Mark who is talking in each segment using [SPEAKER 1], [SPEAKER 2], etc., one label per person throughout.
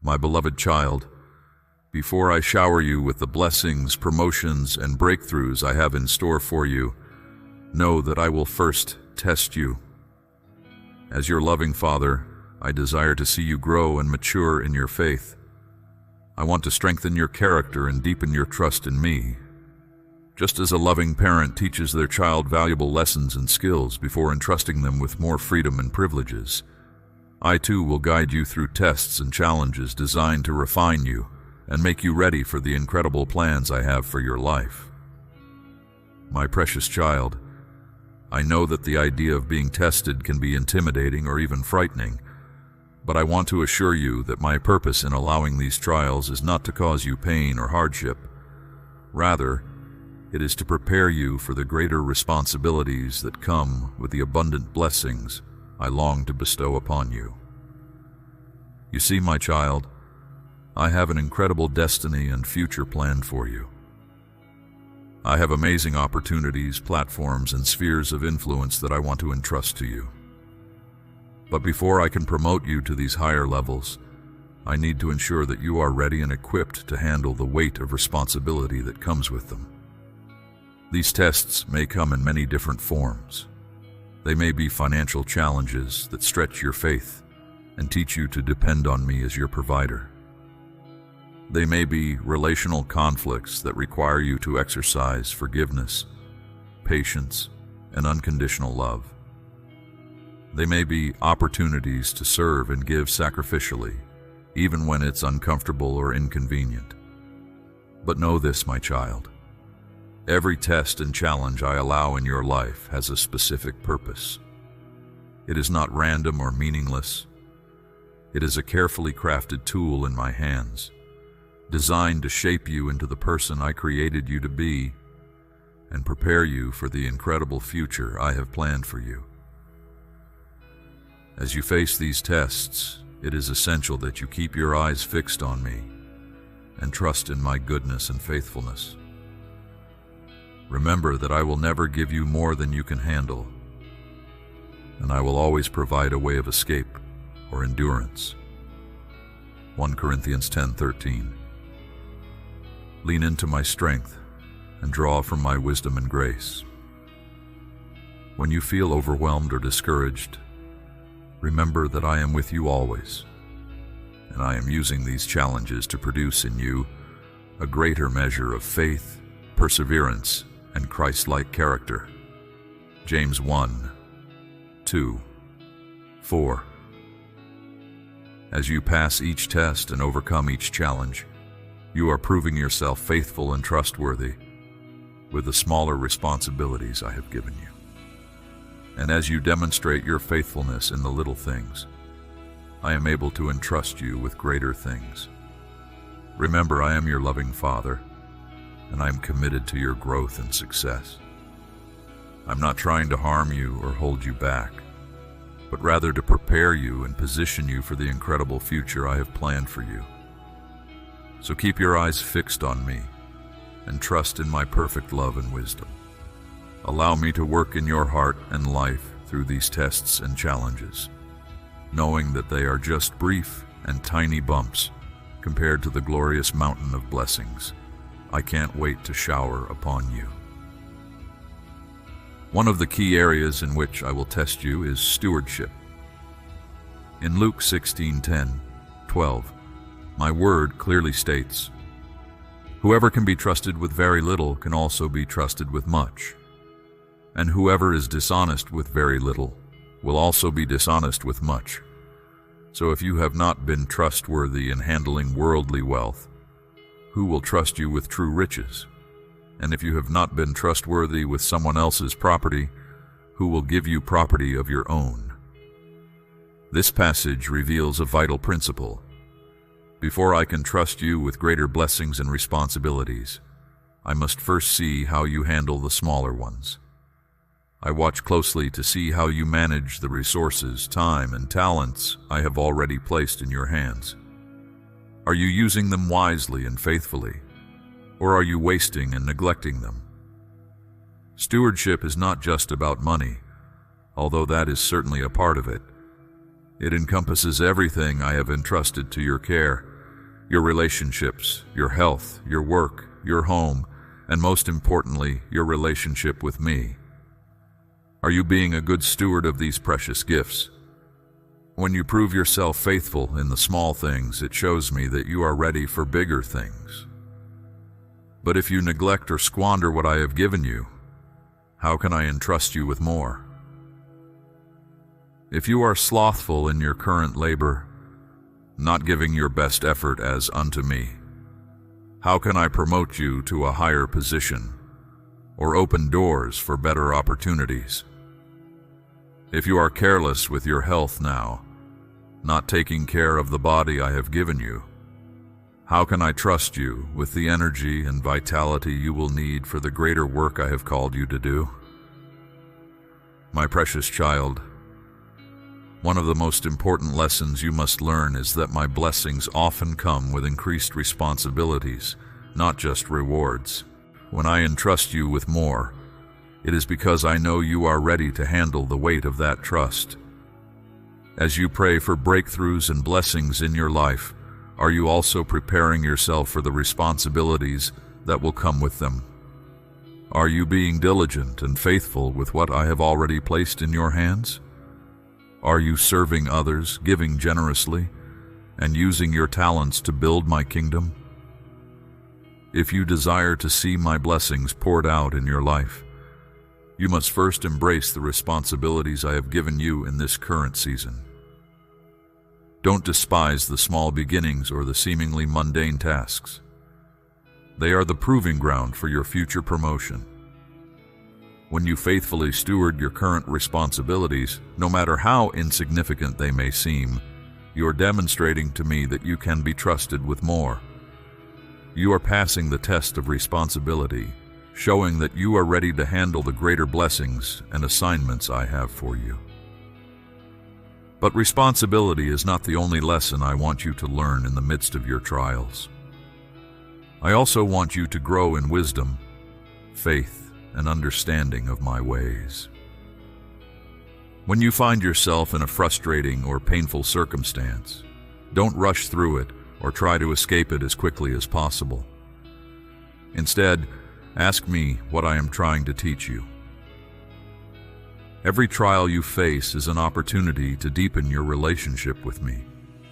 [SPEAKER 1] My beloved child, before I shower you with the blessings, promotions, and breakthroughs I have in store for you, know that I will first test you. As your loving Father, I desire to see you grow and mature in your faith. I want to strengthen your character and deepen your trust in me. Just as a loving parent teaches their child valuable lessons and skills before entrusting them with more freedom and privileges, I too will guide you through tests and challenges designed to refine you and make you ready for the incredible plans I have for your life. My precious child, I know that the idea of being tested can be intimidating or even frightening, but I want to assure you that my purpose in allowing these trials is not to cause you pain or hardship. Rather, it is to prepare you for the greater responsibilities that come with the abundant blessings I long to bestow upon you. You see, my child, I have an incredible destiny and future planned for you. I have amazing opportunities, platforms, and spheres of influence that I want to entrust to you. But before I can promote you to these higher levels, I need to ensure that you are ready and equipped to handle the weight of responsibility that comes with them. These tests may come in many different forms. They may be financial challenges that stretch your faith and teach you to depend on me as your provider. They may be relational conflicts that require you to exercise forgiveness, patience, and unconditional love. They may be opportunities to serve and give sacrificially, even when it's uncomfortable or inconvenient. But know this, my child. Every test and challenge I allow in your life has a specific purpose. It is not random or meaningless. It is a carefully crafted tool in my hands, designed to shape you into the person I created you to be and prepare you for the incredible future I have planned for you. As you face these tests, it is essential that you keep your eyes fixed on me and trust in my goodness and faithfulness. Remember that I will never give you more than you can handle, and I will always provide a way of escape or endurance. 1 Corinthians 10:13. Lean into my strength and draw from my wisdom and grace. When you feel overwhelmed or discouraged, remember that I am with you always, and I am using these challenges to produce in you a greater measure of faith, perseverance, and Christ-like character. James 1:2-4. As you pass each test and overcome each challenge, you are proving yourself faithful and trustworthy with the smaller responsibilities I have given you. And as you demonstrate your faithfulness in the little things, I am able to entrust you with greater things. Remember, I am your loving Father, and I am committed to your growth and success. I'm not trying to harm you or hold you back, but rather to prepare you and position you for the incredible future I have planned for you. So keep your eyes fixed on me and trust in my perfect love and wisdom. Allow me to work in your heart and life through these tests and challenges, knowing that they are just brief and tiny bumps compared to the glorious mountain of blessings I can't wait to shower upon you. One of the key areas in which I will test you is stewardship. In Luke 16:10-12, my word clearly states, "Whoever can be trusted with very little can also be trusted with much. And whoever is dishonest with very little will also be dishonest with much. So if you have not been trustworthy in handling worldly wealth, who will trust you with true riches? And if you have not been trustworthy with someone else's property, who will give you property of your own?" This passage reveals a vital principle. Before I can trust you with greater blessings and responsibilities, I must first see how you handle the smaller ones. I watch closely to see how you manage the resources, time, and talents I have already placed in your hands. Are you using them wisely and faithfully, or are you wasting and neglecting them? Stewardship is not just about money, although that is certainly a part of it. It encompasses everything I have entrusted to your care, your relationships, your health, your work, your home, and most importantly, your relationship with me. Are you being a good steward of these precious gifts? When you prove yourself faithful in the small things, it shows me that you are ready for bigger things. But if you neglect or squander what I have given you, how can I entrust you with more? If you are slothful in your current labor, not giving your best effort as unto me, how can I promote you to a higher position or open doors for better opportunities? If you are careless with your health now, not taking care of the body I have given you, how can I trust you with the energy and vitality you will need for the greater work I have called you to do? My precious child, one of the most important lessons you must learn is that my blessings often come with increased responsibilities, not just rewards. When I entrust you with more, it is because I know you are ready to handle the weight of that trust. As you pray for breakthroughs and blessings in your life, are you also preparing yourself for the responsibilities that will come with them? Are you being diligent and faithful with what I have already placed in your hands? Are you serving others, giving generously, and using your talents to build my kingdom? If you desire to see my blessings poured out in your life, you must first embrace the responsibilities I have given you in this current season. Don't despise the small beginnings or the seemingly mundane tasks. They are the proving ground for your future promotion. When you faithfully steward your current responsibilities, no matter how insignificant they may seem, you are demonstrating to me that you can be trusted with more. You are passing the test of responsibility, showing that you are ready to handle the greater blessings and assignments I have for you. But responsibility is not the only lesson I want you to learn in the midst of your trials. I also want you to grow in wisdom, faith, and understanding of my ways. When you find yourself in a frustrating or painful circumstance, don't rush through it or try to escape it as quickly as possible. Instead, ask me what I am trying to teach you. Every trial you face is an opportunity to deepen your relationship with me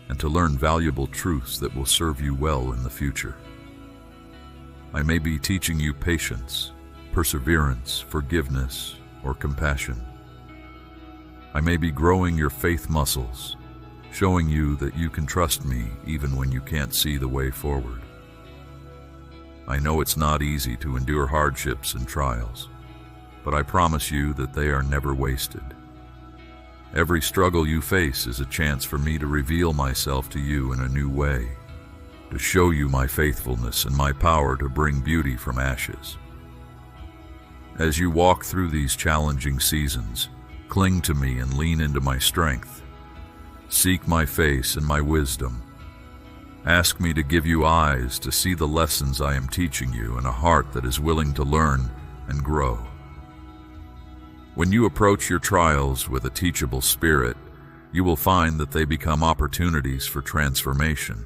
[SPEAKER 1] and to learn valuable truths that will serve you well in the future. I may be teaching you patience, perseverance, forgiveness, or compassion. I may be growing your faith muscles, showing you that you can trust me even when you can't see the way forward. I know it's not easy to endure hardships and trials, but I promise you that they are never wasted. Every struggle you face is a chance for me to reveal myself to you in a new way, to show you my faithfulness and my power to bring beauty from ashes. As you walk through these challenging seasons, cling to me and lean into my strength. Seek my face and my wisdom. Ask me to give you eyes to see the lessons I am teaching you and a heart that is willing to learn and grow. When you approach your trials with a teachable spirit, you will find that they become opportunities for transformation.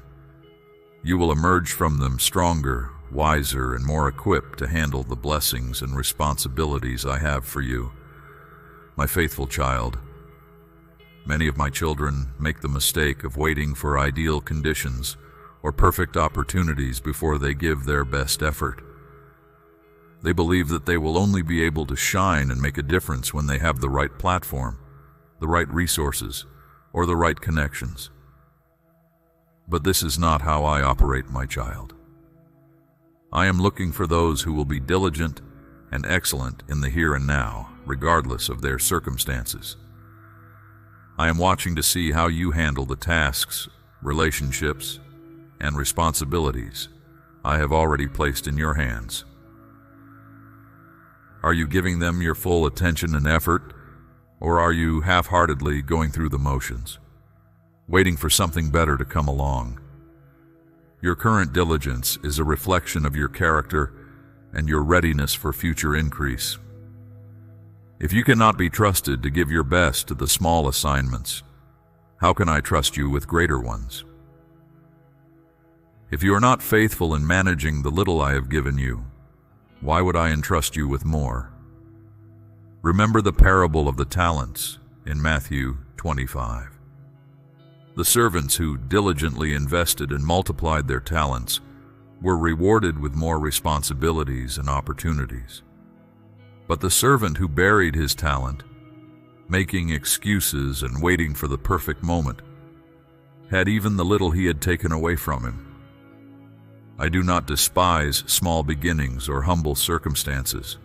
[SPEAKER 1] You will emerge from them stronger, wiser, and more equipped to handle the blessings and responsibilities I have for you. My faithful child, many of my children make the mistake of waiting for ideal conditions or perfect opportunities before they give their best effort. They believe that they will only be able to shine and make a difference when they have the right platform, the right resources, or the right connections. But this is not how I operate, my child. I am looking for those who will be diligent and excellent in the here and now, regardless of their circumstances. I am watching to see how you handle the tasks, relationships, and responsibilities I have already placed in your hands. Are you giving them your full attention and effort, or are you half-heartedly going through the motions, waiting for something better to come along? Your current diligence is a reflection of your character and your readiness for future increase. If you cannot be trusted to give your best to the small assignments, how can I trust you with greater ones? If you are not faithful in managing the little I have given you, why would I entrust you with more? Remember the parable of the talents in Matthew 25. The servants who diligently invested and multiplied their talents were rewarded with more responsibilities and opportunities. But the servant who buried his talent, making excuses and waiting for the perfect moment, had even the little he had taken away from him. I do not despise small beginnings or humble circumstances.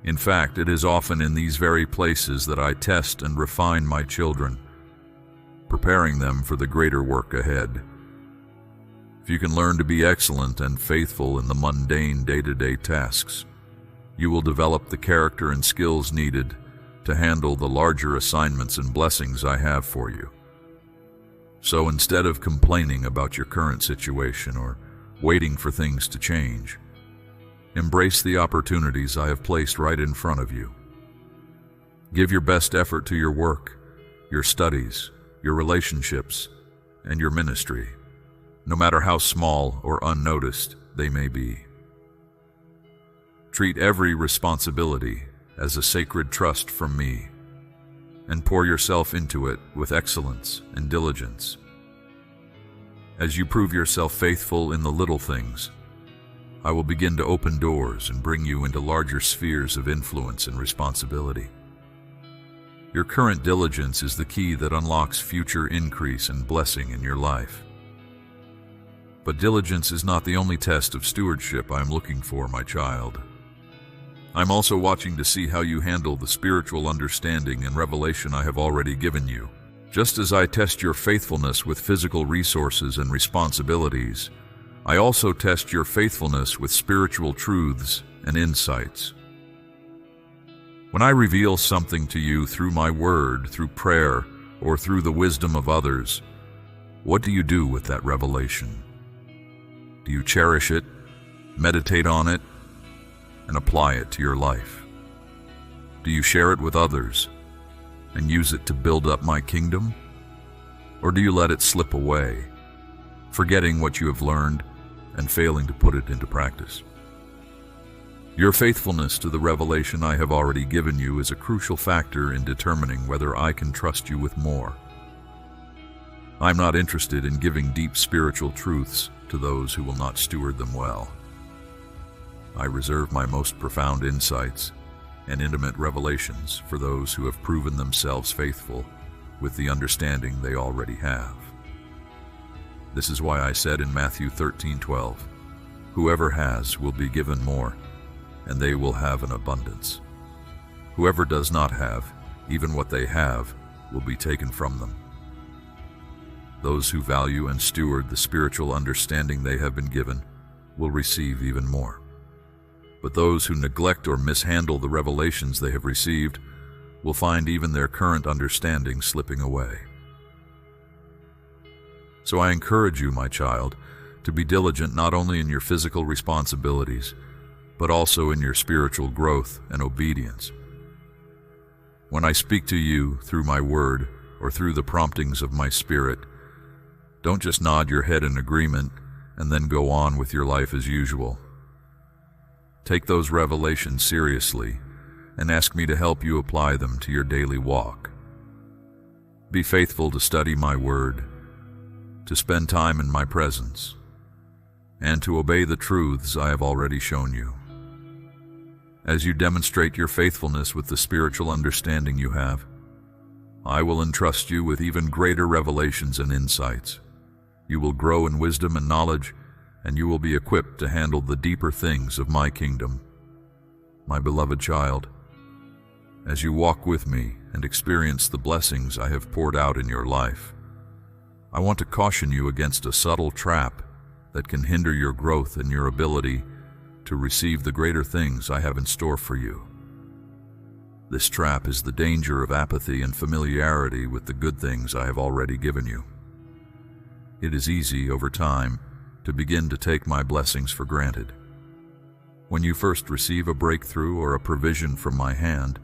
[SPEAKER 1] In fact, it is often in these very places that I test and refine my children, preparing them for the greater work ahead. If you can learn to be excellent and faithful in the mundane day-to-day tasks, you will develop the character and skills needed to handle the larger assignments and blessings I have for you. So instead of complaining about your current situation or waiting for things to change, embrace the opportunities I have placed right in front of you. Give your best effort to your work, your studies, your relationships, and your ministry, no matter how small or unnoticed they may be. Treat every responsibility as a sacred trust from me, and pour yourself into it with excellence and diligence. As you prove yourself faithful in the little things, I will begin to open doors and bring you into larger spheres of influence and responsibility. Your current diligence is the key that unlocks future increase and blessing in your life. But diligence is not the only test of stewardship I am looking for, my child. I'm also watching to see how you handle the spiritual understanding and revelation I have already given you. Just as I test your faithfulness with physical resources and responsibilities, I also test your faithfulness with spiritual truths and insights. When I reveal something to you through my word, through prayer, or through the wisdom of others, what do you do with that revelation? Do you cherish it, meditate on it, and apply it to your life? Do you share it with others and use it to build up my kingdom? Or do you let it slip away, forgetting what you have learned and failing to put it into practice? Your faithfulness to the revelation I have already given you is a crucial factor in determining whether I can trust you with more. I'm not interested in giving deep spiritual truths to those who will not steward them well. I reserve my most profound insights and intimate revelations for those who have proven themselves faithful with the understanding they already have. This is why I said in Matthew 13:12, "Whoever has will be given more, and they will have an abundance. Whoever does not have, even what they have, will be taken from them." Those who value and steward the spiritual understanding they have been given will receive even more. But those who neglect or mishandle the revelations they have received will find even their current understanding slipping away. So I encourage you, my child, to be diligent not only in your physical responsibilities, but also in your spiritual growth and obedience. When I speak to you through my word or through the promptings of my spirit, don't just nod your head in agreement and then go on with your life as usual. Take those revelations seriously and ask me to help you apply them to your daily walk. Be faithful to study my word, to spend time in my presence, and to obey the truths I have already shown you. As you demonstrate your faithfulness with the spiritual understanding you have, I will entrust you with even greater revelations and insights. You will grow in wisdom and knowledge, and you will be equipped to handle the deeper things of my kingdom. My beloved child, as you walk with me and experience the blessings I have poured out in your life, I want to caution you against a subtle trap that can hinder your growth and your ability to receive the greater things I have in store for you. This trap is the danger of apathy and familiarity with the good things I have already given you. It is easy, over time, to begin to take my blessings for granted. When you first receive a breakthrough or a provision from my hand,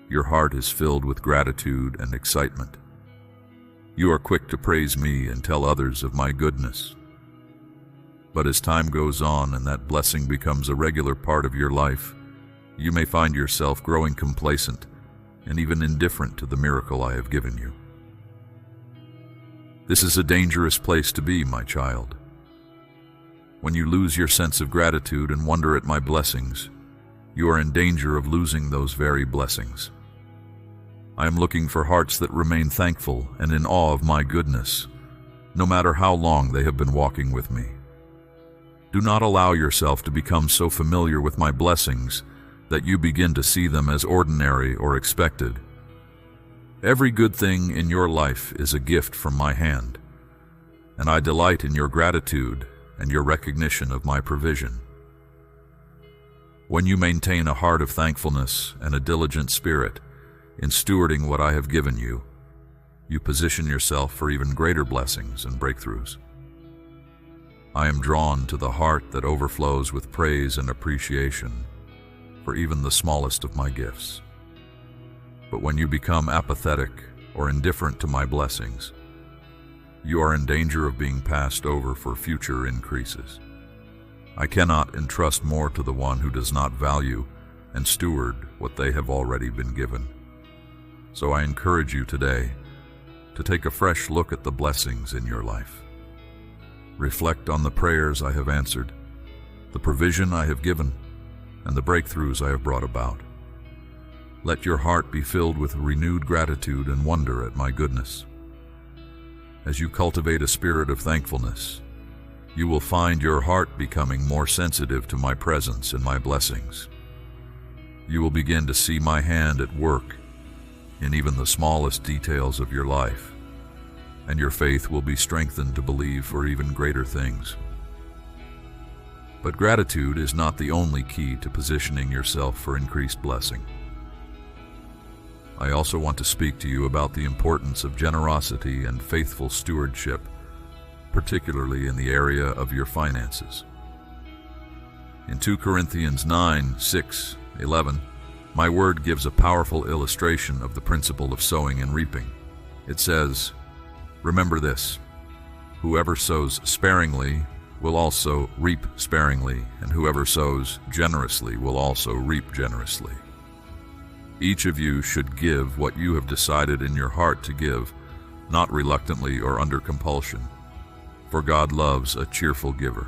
[SPEAKER 1] your heart is filled with gratitude and excitement. You are quick to praise me and tell others of my goodness. But as time goes on and that blessing becomes a regular part of your life, you may find yourself growing complacent and even indifferent to the miracle I have given you. This is a dangerous place to be, my child. When you lose your sense of gratitude and wonder at my blessings, you are in danger of losing those very blessings. I am looking for hearts that remain thankful and in awe of my goodness, no matter how long they have been walking with me. Do not allow yourself to become so familiar with my blessings that you begin to see them as ordinary or expected. Every good thing in your life is a gift from my hand, and I delight in your gratitude and your recognition of my provision. When you maintain a heart of thankfulness and a diligent spirit in stewarding what I have given you, you position yourself for even greater blessings and breakthroughs. I am drawn to the heart that overflows with praise and appreciation for even the smallest of my gifts. But when you become apathetic or indifferent to my blessings, you are in danger of being passed over for future increases. I cannot entrust more to the one who does not value and steward what they have already been given. So I encourage you today to take a fresh look at the blessings in your life. Reflect on the prayers I have answered, the provision I have given, and the breakthroughs I have brought about. Let your heart be filled with renewed gratitude and wonder at my goodness. As you cultivate a spirit of thankfulness, you will find your heart becoming more sensitive to my presence and my blessings. You will begin to see my hand at work in even the smallest details of your life, and your faith will be strengthened to believe for even greater things. But gratitude is not the only key to positioning yourself for increased blessing. I also want to speak to you about the importance of generosity and faithful stewardship, particularly in the area of your finances. In 2 Corinthians 9:6-11, my word gives a powerful illustration of the principle of sowing and reaping. It says, "Remember this, whoever sows sparingly will also reap sparingly, and whoever sows generously will also reap generously. Each of you should give what you have decided in your heart to give, not reluctantly or under compulsion, for God loves a cheerful giver."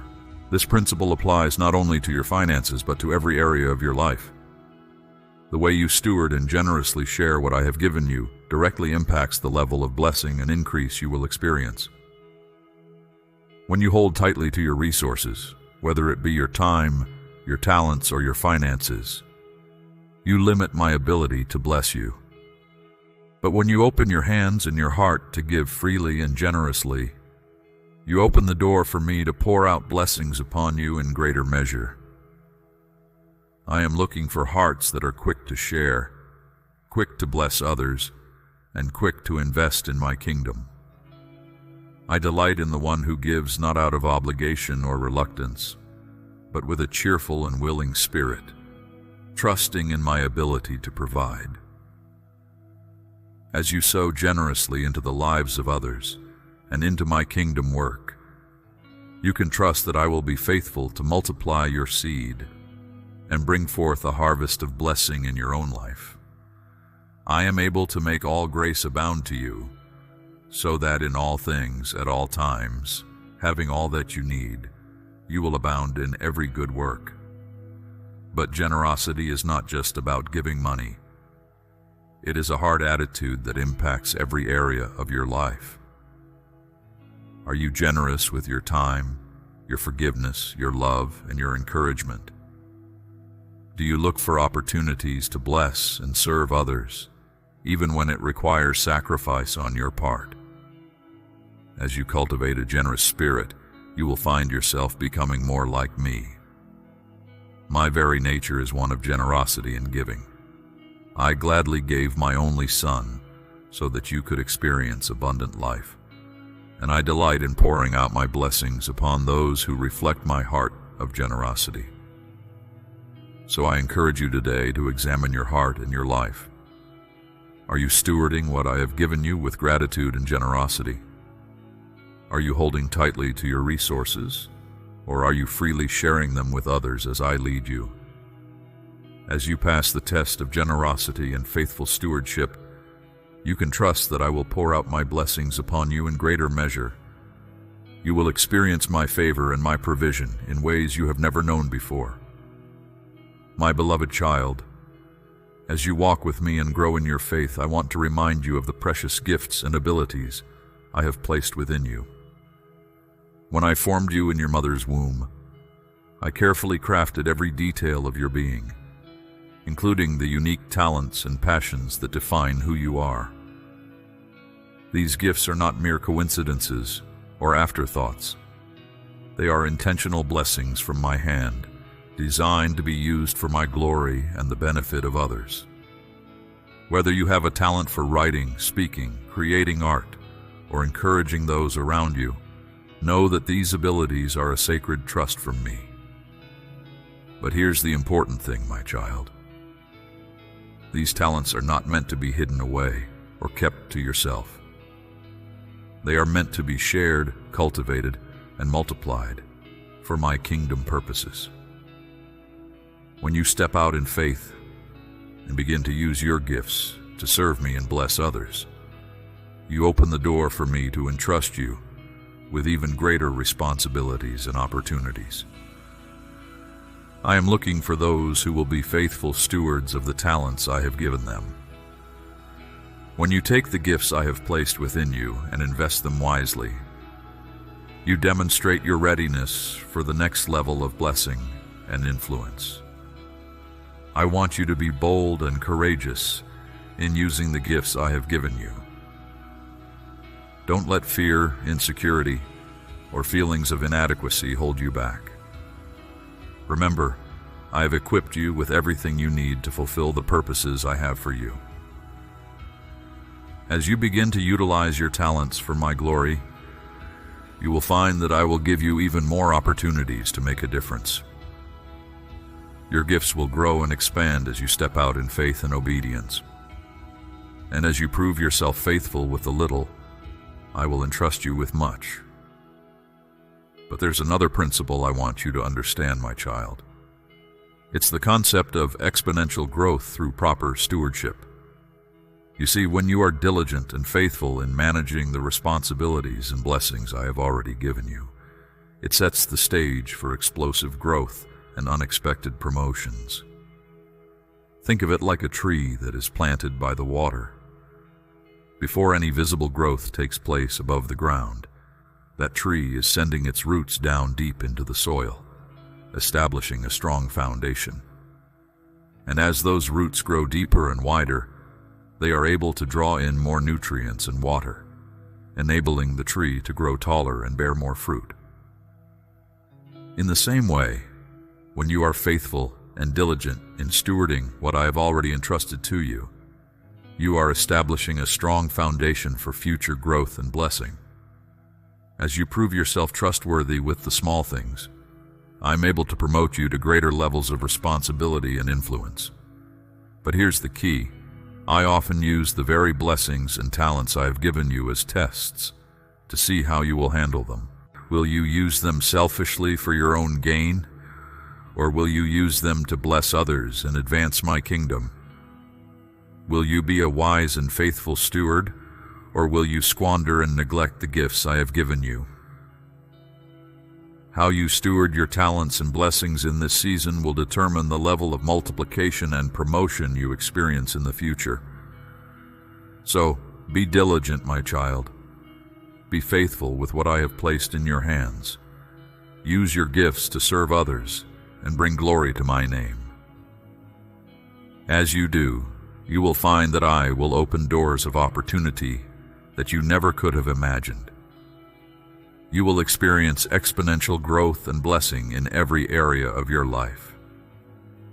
[SPEAKER 1] This principle applies not only to your finances, but to every area of your life. The way you steward and generously share what I have given you directly impacts the level of blessing and increase you will experience. When you hold tightly to your resources, whether it be your time, your talents, or your finances, you limit my ability to bless you. But when you open your hands and your heart to give freely and generously, you open the door for me to pour out blessings upon you in greater measure. I am looking for hearts that are quick to share, quick to bless others, and quick to invest in my kingdom. I delight in the one who gives not out of obligation or reluctance, but with a cheerful and willing spirit, trusting in my ability to provide. As you sow generously into the lives of others and into my kingdom work, you can trust that I will be faithful to multiply your seed and bring forth a harvest of blessing in your own life. I am able to make all grace abound to you, so that in all things, at all times, having all that you need, you will abound in every good work. But generosity is not just about giving money. It is a heart attitude that impacts every area of your life. Are you generous with your time, your forgiveness, your love, and your encouragement? Do you look for opportunities to bless and serve others, even when it requires sacrifice on your part? As you cultivate a generous spirit, you will find yourself becoming more like me. My very nature is one of generosity and giving. I gladly gave my only son so that you could experience abundant life, and I delight in pouring out my blessings upon those who reflect my heart of generosity. So I encourage you today to examine your heart and your life. Are you stewarding what I have given you with gratitude and generosity? Are you holding tightly to your resources, or are you freely sharing them with others as I lead you? As you pass the test of generosity and faithful stewardship, you can trust that I will pour out my blessings upon you in greater measure. You will experience my favor and my provision in ways you have never known before. My beloved child, as you walk with me and grow in your faith, I want to remind you of the precious gifts and abilities I have placed within you. When I formed you in your mother's womb, I carefully crafted every detail of your being, including the unique talents and passions that define who you are. These gifts are not mere coincidences or afterthoughts. They are intentional blessings from my hand, designed to be used for my glory and the benefit of others. Whether you have a talent for writing, speaking, creating art, or encouraging those around you, know that these abilities are a sacred trust from me. But here's the important thing, my child. These talents are not meant to be hidden away or kept to yourself. They are meant to be shared, cultivated, and multiplied for my kingdom purposes. When you step out in faith and begin to use your gifts to serve me and bless others, you open the door for me to entrust you with even greater responsibilities and opportunities. I am looking for those who will be faithful stewards of the talents I have given them. When you take the gifts I have placed within you and invest them wisely, you demonstrate your readiness for the next level of blessing and influence. I want you to be bold and courageous in using the gifts I have given you. Don't let fear, insecurity, or feelings of inadequacy hold you back. Remember, I have equipped you with everything you need to fulfill the purposes I have for you. As you begin to utilize your talents for my glory, you will find that I will give you even more opportunities to make a difference. Your gifts will grow and expand as you step out in faith and obedience. And as you prove yourself faithful with the little, I will entrust you with much. But there's another principle I want you to understand, my child. It's the concept of exponential growth through proper stewardship. You see, when you are diligent and faithful in managing the responsibilities and blessings I have already given you, it sets the stage for explosive growth and unexpected promotions. Think of it like a tree that is planted by the water. Before any visible growth takes place above the ground, that tree is sending its roots down deep into the soil, establishing a strong foundation. And as those roots grow deeper and wider, they are able to draw in more nutrients and water, enabling the tree to grow taller and bear more fruit. In the same way, when you are faithful and diligent in stewarding what I have already entrusted to you, you are establishing a strong foundation for future growth and blessing. As you prove yourself trustworthy with the small things, I'm able to promote you to greater levels of responsibility and influence. But here's the key. I often use the very blessings and talents I have given you as tests to see how you will handle them. Will you use them selfishly for your own gain, or will you use them to bless others and advance my kingdom? Will you be a wise and faithful steward, or will you squander and neglect the gifts I have given you? How you steward your talents and blessings in this season will determine the level of multiplication and promotion you experience in the future. So, be diligent, my child. Be faithful with what I have placed in your hands. Use your gifts to serve others and bring glory to my name. As you do, you will find that I will open doors of opportunity that you never could have imagined. You will experience exponential growth and blessing in every area of your life.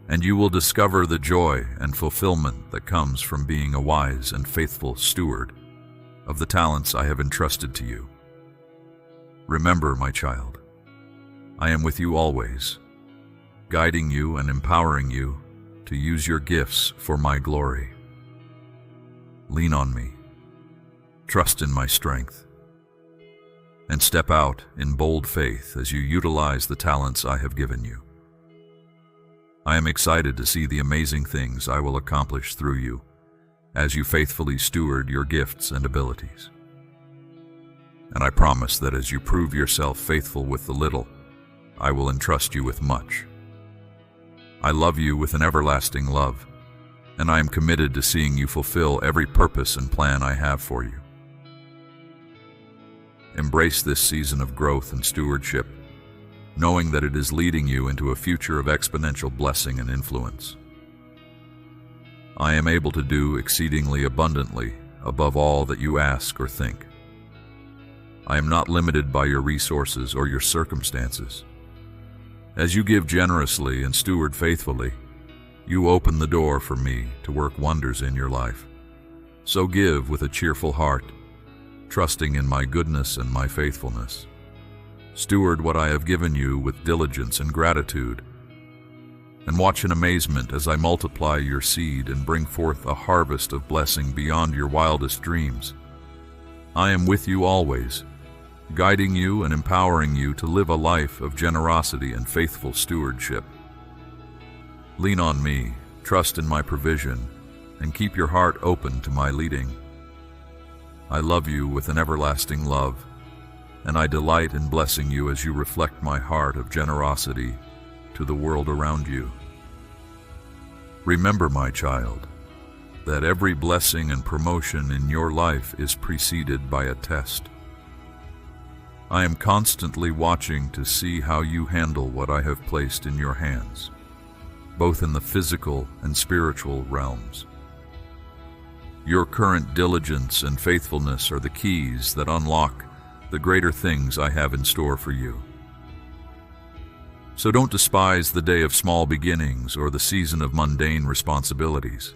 [SPEAKER 1] And you will discover the joy and fulfillment that comes from being a wise and faithful steward of the talents I have entrusted to you. Remember, my child, I am with you always, guiding you and empowering you to use your gifts for my glory. Lean on me. Trust in my strength. and step out in bold faith as you utilize the talents I have given you. I am excited to see the amazing things I will accomplish through you as you faithfully steward your gifts and abilities. And I promise that as you prove yourself faithful with the little, I will entrust you with much. I love you with an everlasting love, and I am committed to seeing you fulfill every purpose and plan I have for you. Embrace this season of growth and stewardship, knowing that it is leading you into a future of exponential blessing and influence. I am able to do exceedingly abundantly above all that you ask or think. I am not limited by your resources or your circumstances. As you give generously and steward faithfully, you open the door for me to work wonders in your life. So give with a cheerful heart, trusting in my goodness and my faithfulness. Steward what I have given you with diligence and gratitude, and watch in amazement as I multiply your seed and bring forth a harvest of blessing beyond your wildest dreams. I am with you always, guiding you and empowering you to live a life of generosity and faithful stewardship. Lean on me, trust in my provision, and keep your heart open to my leading. I love you with an everlasting love, and I delight in blessing you as you reflect my heart of generosity to the world around you. Remember, my child, that every blessing and promotion in your life is preceded by a test. I am constantly watching to see how you handle what I have placed in your hands, both in the physical and spiritual realms. Your current diligence and faithfulness are the keys that unlock the greater things I have in store for you. So don't despise the day of small beginnings or the season of mundane responsibilities.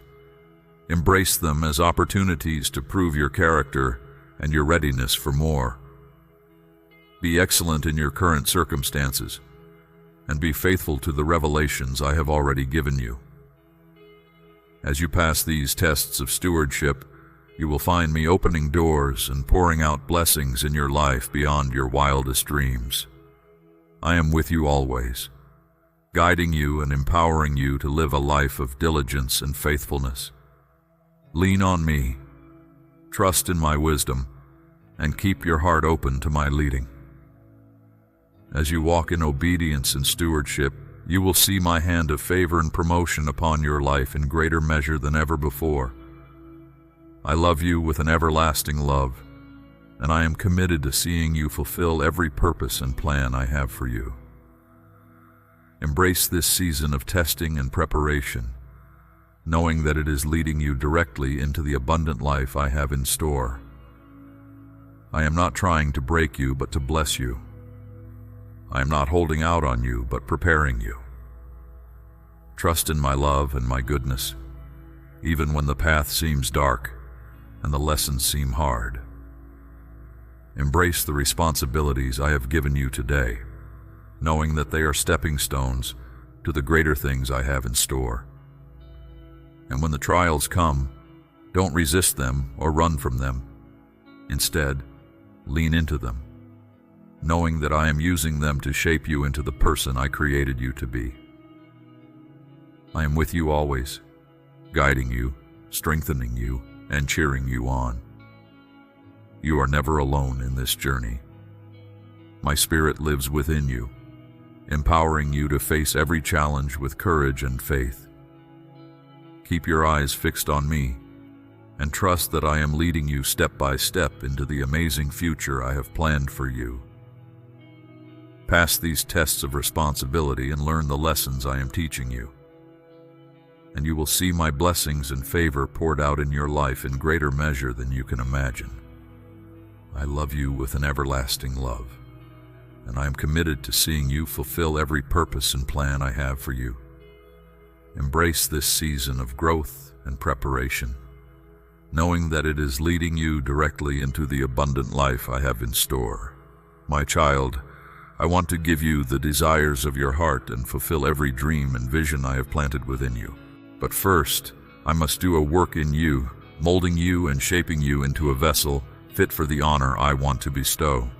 [SPEAKER 1] Embrace them as opportunities to prove your character and your readiness for more. Be excellent in your current circumstances, and be faithful to the revelations I have already given you. As you pass these tests of stewardship, you will find me opening doors and pouring out blessings in your life beyond your wildest dreams. I am with you always, guiding you and empowering you to live a life of diligence and faithfulness. Lean on me, trust in my wisdom, and keep your heart open to my leading. As you walk in obedience and stewardship, you will see my hand of favor and promotion upon your life in greater measure than ever before. I love you with an everlasting love, and I am committed to seeing you fulfill every purpose and plan I have for you. Embrace this season of testing and preparation, knowing that it is leading you directly into the abundant life I have in store. I am not trying to break you, but to bless you. I am not holding out on you, but preparing you. Trust in my love and my goodness, even when the path seems dark and the lessons seem hard. Embrace the responsibilities I have given you today, knowing that they are stepping stones to the greater things I have in store. And when the trials come, don't resist them or run from them. Instead, lean into them, knowing that I am using them to shape you into the person I created you to be. I am with you always, guiding you, strengthening you, and cheering you on. You are never alone in this journey. My spirit lives within you, empowering you to face every challenge with courage and faith. Keep your eyes fixed on me, and trust that I am leading you step by step into the amazing future I have planned for you. Pass these tests of responsibility and learn the lessons I am teaching you, and you will see my blessings and favor poured out in your life in greater measure than you can imagine. I love you with an everlasting love, and I am committed to seeing you fulfill every purpose and plan I have for you. Embrace this season of growth and preparation, knowing that it is leading you directly into the abundant life I have in store. My child, I want to give you the desires of your heart and fulfill every dream and vision I have planted within you. But first, I must do a work in you, molding you and shaping you into a vessel fit for the honor I want to bestow.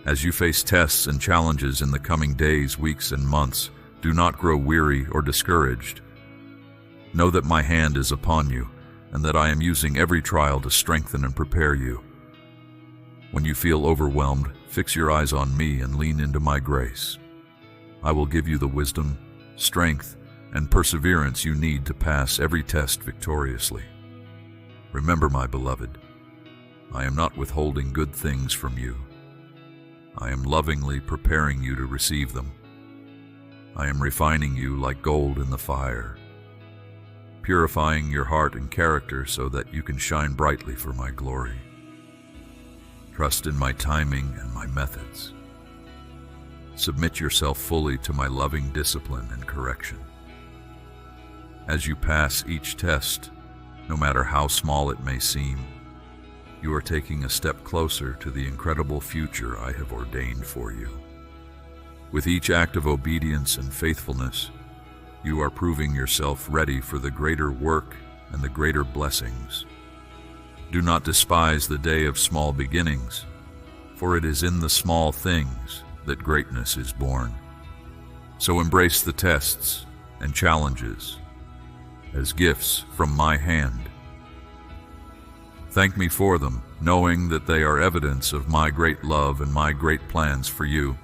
[SPEAKER 1] As you face tests and challenges in the coming days, weeks, and months, do not grow weary or discouraged. Know that my hand is upon you, and that I am using every trial to strengthen and prepare you. When you feel overwhelmed, fix your eyes on me and lean into my grace. I will give you the wisdom, strength, and perseverance you need to pass every test victoriously. Remember, my beloved, I am not withholding good things from you. I am lovingly preparing you to receive them. I am refining you like gold in the fire, purifying your heart and character so that you can shine brightly for my glory. Trust in my timing and my methods. Submit yourself fully to my loving discipline and correction. As you pass each test, no matter how small it may seem, you are taking a step closer to the incredible future I have ordained for you. With each act of obedience and faithfulness, you are proving yourself ready for the greater work and the greater blessings. Do not despise the day of small beginnings, for it is in the small things that greatness is born. So embrace the tests and challenges as gifts from my hand. Thank me for them, knowing that they are evidence of my great love and my great plans for you.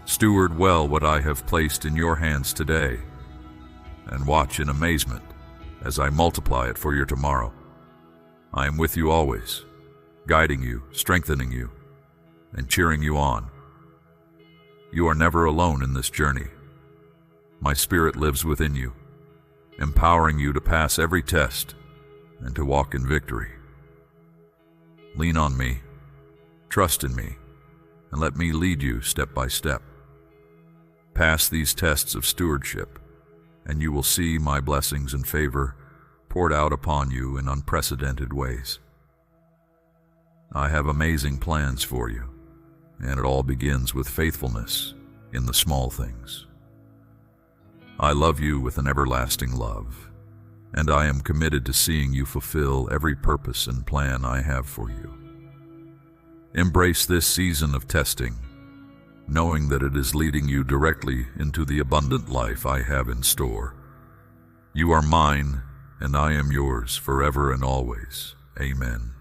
[SPEAKER 1] Steward well what I have placed in your hands today, and watch in amazement as I multiply it for your tomorrow. I am with you always, guiding you, strengthening you, and cheering you on. You are never alone in this journey. My Spirit lives within you, empowering you to pass every test and to walk in victory. Lean on me, trust in me, and let me lead you step by step. Pass these tests of stewardship, and you will see my blessings and favor poured out upon you in unprecedented ways. I have amazing plans for you, and it all begins with faithfulness in the small things. I love you with an everlasting love, and I am committed to seeing you fulfill every purpose and plan I have for you. Embrace this season of testing, knowing that it is leading you directly into the abundant life I have in store. You are mine, and I am yours forever and always. Amen.